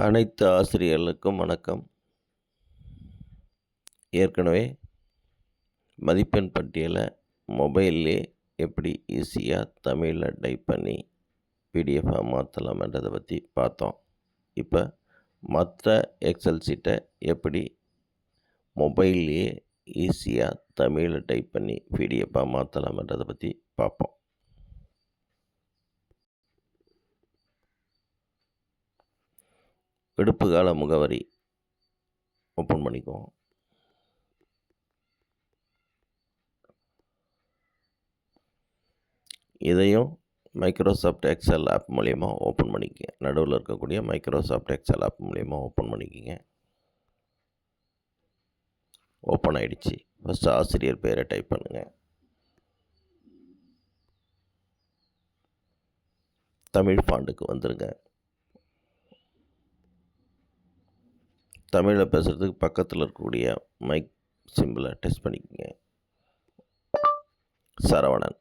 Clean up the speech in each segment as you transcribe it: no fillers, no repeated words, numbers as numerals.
அனைத்து ஆசிரியர்களுக்கும் வணக்கம். ஏற்கனவே மதிப்பெண் பட்டியலை மொபைல்லே எப்படி ஈஸியாக தமிழில் டைப் பண்ணி பிடிஎஃபாக மாற்றலாம்ன்றதை பற்றி பார்த்தோம். இப்போ மற்ற எக்ஸல் சீட்டை எப்படி மொபைல்லையே ஈஸியாக தமிழில் டைப் பண்ணி பிடிஎஃபாக மாற்றலாம்ன்றதை பற்றி பார்ப்போம். விடுப்பு கால முகவரி ஓப்பன் பண்ணிக்குவோம். இதையும் மைக்ரோசாஃப்ட் எக்ஸல் ஆப் மூலயமா ஓப்பன் பண்ணிக்கங்க. நடுவில் இருக்கக்கூடிய மைக்ரோசாஃப்ட் எக்ஸல் ஆப் மூலயமா ஓப்பன் பண்ணிக்கங்க. ஓப்பன் ஆகிடுச்சு. ஃபஸ்ட்டு ஆசிரியர் பெயரை டைப் பண்ணுங்கள். தமிழ் ஃபாண்டுக்கு வந்துடுங்க. தமிழில் பேசுகிறதுக்கு பக்கத்தில் இருக்கக்கூடிய மைக் சிம்பிளை டெஸ்ட் பண்ணிக்கோங்க. சரவணன்.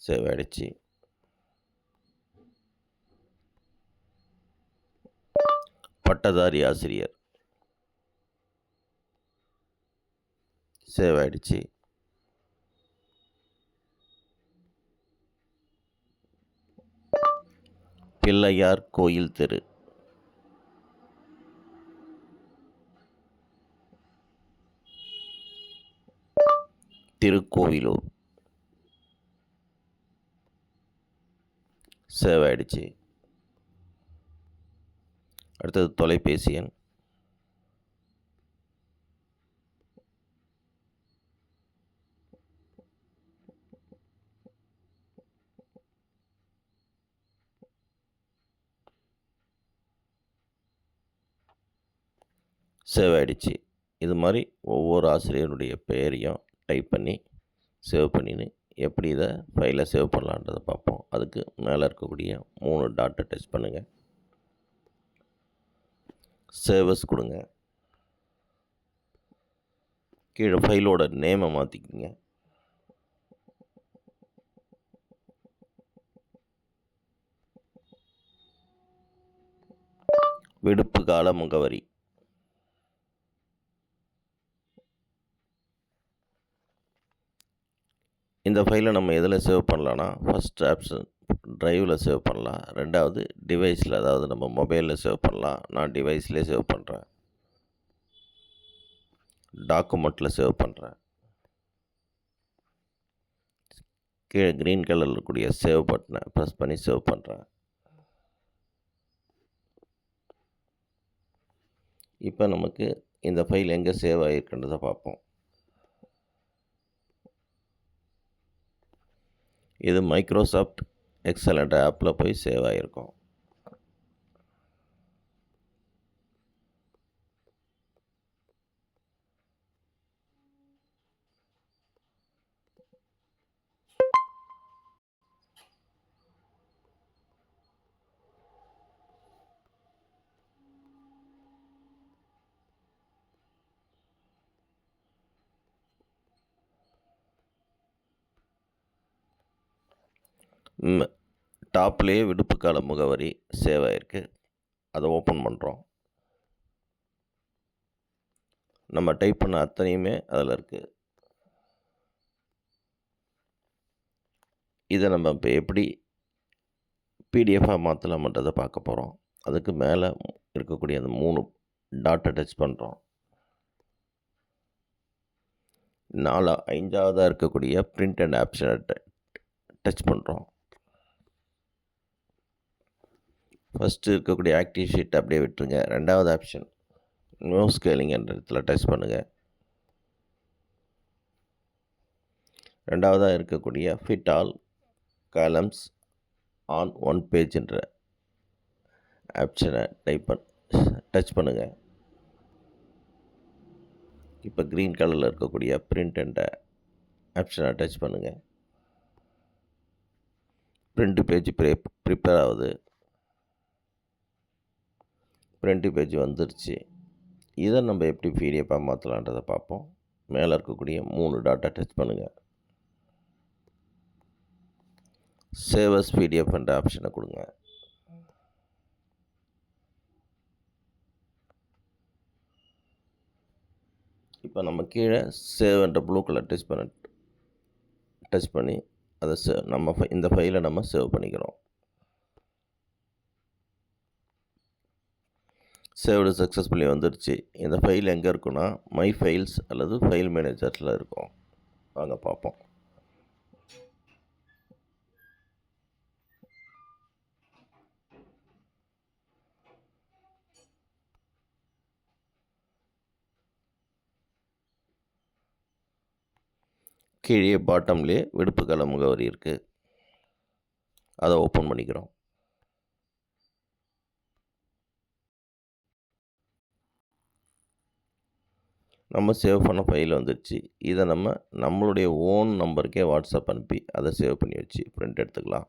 சேவ் ஆகிடுச்சு. பட்டதாரி ஆசிரியர். சேவ் ஆகிடுச்சு. பிள்ளையார் கோயில் தெரு. திருக்கோவிலூர். சேவ் ஆகிடுச்சு. அடுத்தது தொலைபேசி எண். சேவ் ஆகிடுச்சு. இது மாதிரி ஒவ்வொரு ஆசிரியருடைய பெயரையும் டைப் பண்ணி சேவ் பண்ணின்னு எப்படி இதை ஃபைலை சேவ் பண்ணலான்றதை பார்ப்போம். அதுக்கு மேலே இருக்கக்கூடிய 3 டாட்டை டச் பண்ணுங்கள். சேவஸ் கொடுங்க. கீழே ஃபைலோட நேமை மாற்றிக்கிங்க. விடுப்பு கால முகவரி. இந்த ஃபைலை நம்ம எதில் சேவ் பண்ணலான்னா, ஃபஸ்ட் ஆப்ஷன் ட்ரைவில் சேவ் பண்ணலாம். ரெண்டாவது டிவைஸில், அதாவது நம்ம மொபைலில் சேவ் பண்ணலாம். நான் டிவைஸ்லேயே சேவ் பண்ணுறேன். டாக்குமெண்ட்டில் சேவ் பண்ணுறேன். கீழே க்ரீன் கலரில் இருக்கக்கூடிய சேவ் பட்டனை ப்ரெஸ் பண்ணி சேவ் பண்ணுறேன். இப்போ நமக்கு இந்த ஃபைல் எங்கே சேவ் ஆகிருக்குன்றதை பார்ப்போம். இது மைக்ரோசாஃப்ட் எக்ஸல் என்ற ஆப்பில் போய் சேவ் ஆகிருக்கும். டாப்லேயே விடுப்பு கால முகவரி சேவ் ஆகிருக்கு. அதை ஓப்பன் பண்ணுறோம். நம்ம டைப் பண்ண அத்தனையுமே அதில் இருக்குது. இதை நம்ம இப்போ எப்படி பிடிஎஃபாக மாற்றலாம்ன்றதை பார்க்க போகிறோம். அதுக்கு மேலே இருக்கக்கூடிய அந்த 3 டாட்டை டச் பண்ணுறோம். 5ஆவதாக இருக்கக்கூடிய பிரிண்ட் அண்ட் ஆப்ஷனை டச் பண்ணுறோம். ஃபஸ்ட்டு இருக்கக்கூடிய ஆக்டிவ் ஷீட் அப்படியே விட்டுருங்க. ரெண்டாவது ஆப்ஷன் நோ ஸ்கேலிங் என்ற இடத்துல டச் பண்ணுங்கள். ரெண்டாவதாக இருக்கக்கூடிய fit all columns on one page என்ற ஆப்ஷனை டச் பண்ணுங்கள். இப்போ க்ரீன் கலரில் இருக்கக்கூடிய பிரிண்ட் என்ற ஆப்ஷனை டச் பண்ணுங்கள். பிரிண்ட் பேஜ் ப்ரிப்பேர் ஆகுது. பிரிண்ட் பேஜ் வந்துருச்சு. இதை நம்ம எப்படி பிடிஎஃபாக மாற்றலான்றதை பார்ப்போம். மேலே இருக்கக்கூடிய 3 டாட்டை டச் பண்ணுங்கள். சேவ் அஸ் பிடிஎஃப்ன்ற ஆப்ஷனை கொடுங்க. இப்போ நம்ம கீழே சேவ்ன்ற ப்ளூ கலர் டச் பண்ணி அதை இந்த ஃபைலை நம்ம சேவ் பண்ணிக்கிறோம். சேவ்டு சக்ஸஸ்ஃபுல்லி வந்துடுச்சு. இந்த ஃபைல் எங்கே இருக்குன்னா மை ஃபைல்ஸ் அல்லது ஃபைல் மேனேஜரில் இருக்கும். வாங்க பார்ப்போம். கீழே பாட்டம்லேயே விடுப்புக்கால முகவரி இருக்குது. அதை ஓப்பன் பண்ணிக்கிறோம். நம்ம சேவ் பண்ண ஃபைல் வந்துடுச்சு. இதை நம்மளுடைய ஓன் நம்பருக்கே வாட்ஸ்அப் அனுப்பி அதை சேவ் பண்ணி வச்சு பிரிண்ட் எடுத்துக்கலாம்.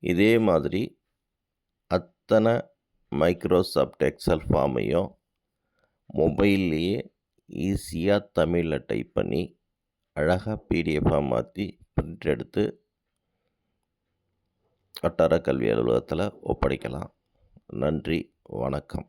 இதே மாதிரி அத்தனை மைக்ரோசாஃப்ட் எக்ஸல் ஃபார்மையும் மொபைல்லையே ஈஸியாக தமிழில் டைப் பண்ணி அழகாக பிடிஎஃபாக மாற்றி பிரிண்ட் எடுத்து வட்டார கல்வி அலுவலகத்தில் ஒப்படைக்கலாம். நன்றி, வணக்கம்.